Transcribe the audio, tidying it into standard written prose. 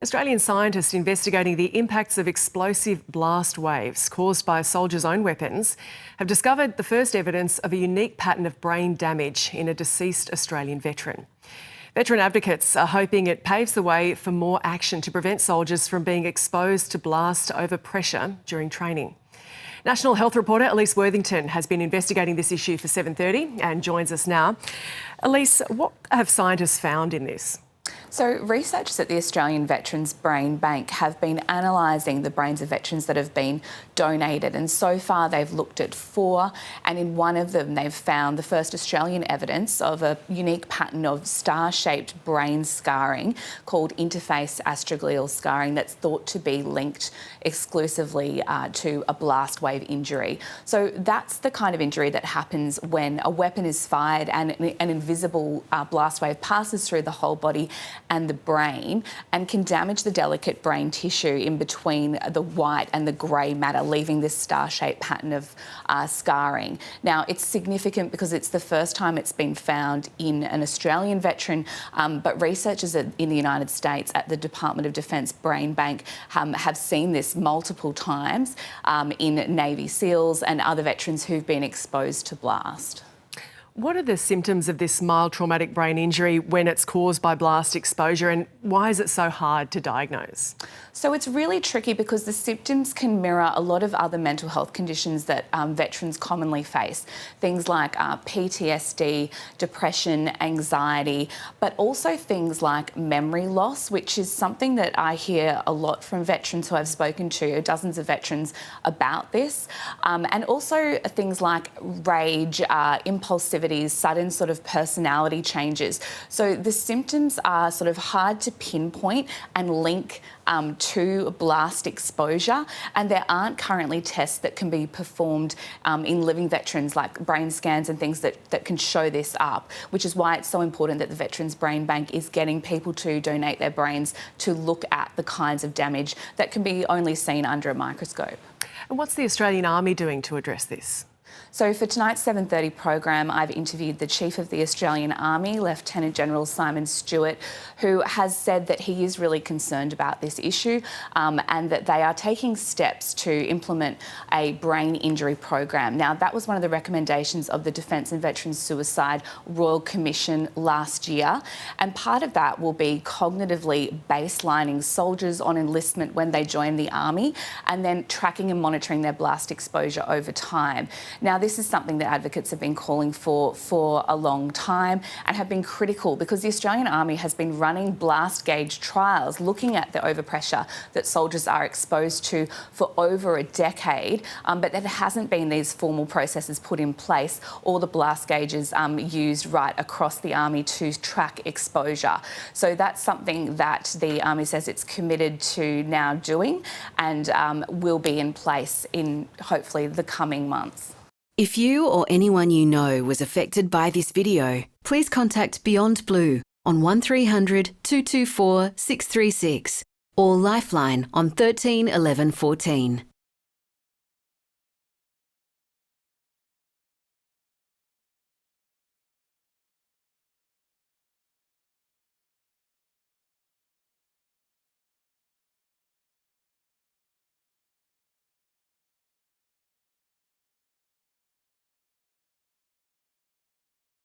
Australian scientists investigating the impacts of explosive blast waves caused by soldiers' own weapons have discovered the first evidence of a unique pattern of brain damage in a deceased Australian veteran. Veteran advocates are hoping it paves the way for more action to prevent soldiers from being exposed to blast over pressure during training. National Health reporter Elise Worthington has been investigating this issue for 7:30 and joins us now. Elise, what have scientists found in this? So researchers at the Australian Veterans Brain Bank have been analysing the brains of veterans that have been donated, and so far they've looked at 4, and in one of them they've found the first Australian evidence of a unique pattern of star-shaped brain scarring called interface astroglial scarring that's thought to be linked exclusively to a blast wave injury. So that's the kind of injury that happens when a weapon is fired and an invisible blast wave passes through the whole body and the brain and can damage the delicate brain tissue in between the white and the grey matter, leaving this star-shaped pattern of scarring. Now, it's significant because it's the first time it's been found in an Australian veteran, but researchers in the United States at the Department of Defence Brain Bank have seen this multiple times in Navy SEALs and other veterans who've been exposed to blast. What are the symptoms of this mild traumatic brain injury when it's caused by blast exposure, and why is it so hard to diagnose? So it's really tricky because the symptoms can mirror a lot of other mental health conditions that veterans commonly face. Things like PTSD, depression, anxiety, but also things like memory loss, which is something that I hear a lot from veterans who I've spoken to, dozens of veterans about this. And also things like rage, impulsivity, sudden sort of personality changes. So the symptoms are sort of hard to pinpoint and link to blast exposure, and there aren't currently tests that can be performed in living veterans, like brain scans and things that can show this up, which is why it's so important that the Veterans Brain Bank is getting people to donate their brains to look at the kinds of damage that can be only seen under a microscope. And what's the Australian Army doing to address this? So for tonight's 7:30 program, I've interviewed the Chief of the Australian Army, Lieutenant General Simon Stewart, who has said that he is really concerned about this issue and that they are taking steps to implement a brain injury program. Now, that was one of the recommendations of the Defence and Veterans Suicide Royal Commission last year, and part of that will be cognitively baselining soldiers on enlistment when they join the Army and then tracking and monitoring their blast exposure over time. Now, this is something that advocates have been calling for a long time and have been critical because the Australian Army has been running blast gauge trials looking at the overpressure that soldiers are exposed to for over a decade, but there hasn't been these formal processes put in place or the blast gauges used right across the Army to track exposure. So that's something that the Army says it's committed to now doing and will be in place in hopefully the coming months. If you or anyone you know was affected by this video, please contact Beyond Blue on 1300 224 636 or Lifeline on 13 11 14.